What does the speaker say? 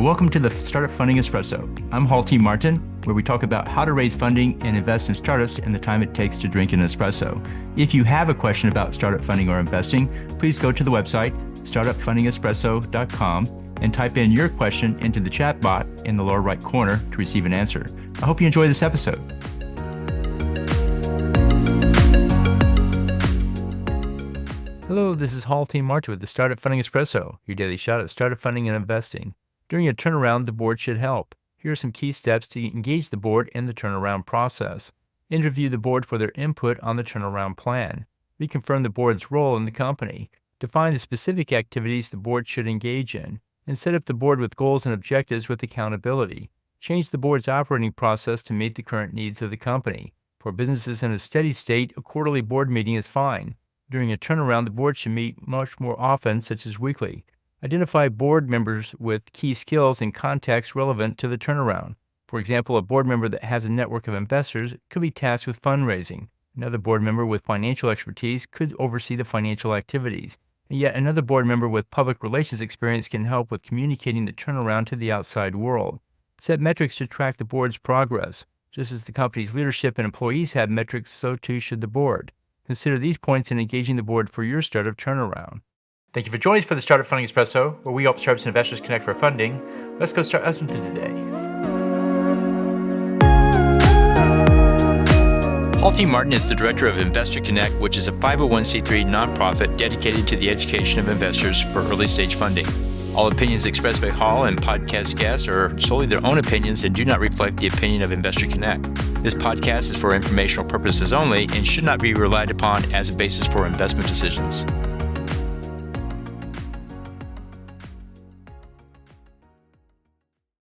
welcome to the Startup Funding Espresso. I'm Hall T. Martin, where we talk about how to raise funding and invest in startups and the time it takes to drink an espresso. If you have a question about startup funding or investing, please go to the website, startupfundingespresso.com, and type in your question into the chat bot in the lower right corner to receive an answer. I hope you enjoy this episode. Hello, this is Hall T. Martin with the Startup Funding Espresso, your daily shot at startup funding and investing. During a turnaround, the board should help. Here are some key steps to engage the board in the turnaround process. Interview the board for their input on the turnaround plan. Reconfirm the board's role in the company. Define the specific activities the board should engage in. And set up the board with goals and objectives with accountability. Change the board's operating process to meet the current needs of the company. For businesses in a steady state, a quarterly board meeting is fine. During a turnaround, the board should meet much more often, such as weekly. Identify board members with key skills and contacts relevant to the turnaround. For example, a board member that has a network of investors could be tasked with fundraising. Another board member with financial expertise could oversee the financial activities. And yet another board member with public relations experience can help with communicating the turnaround to the outside world. Set metrics to track the board's progress. Just as the company's leadership and employees have metrics, so too should the board. Consider these points in engaging the board for your startup turnaround. Thank you for joining us for the Startup Funding Espresso, where we help startups and investors connect for funding. Let's go start listening to today. Hall T. Martin is the director of Investor Connect, which is a 501c3 nonprofit dedicated to the education of investors for early-stage funding. All opinions expressed by Hall and podcast guests are solely their own opinions and do not reflect the opinion of Investor Connect. This podcast is for informational purposes only and should not be relied upon as a basis for investment decisions.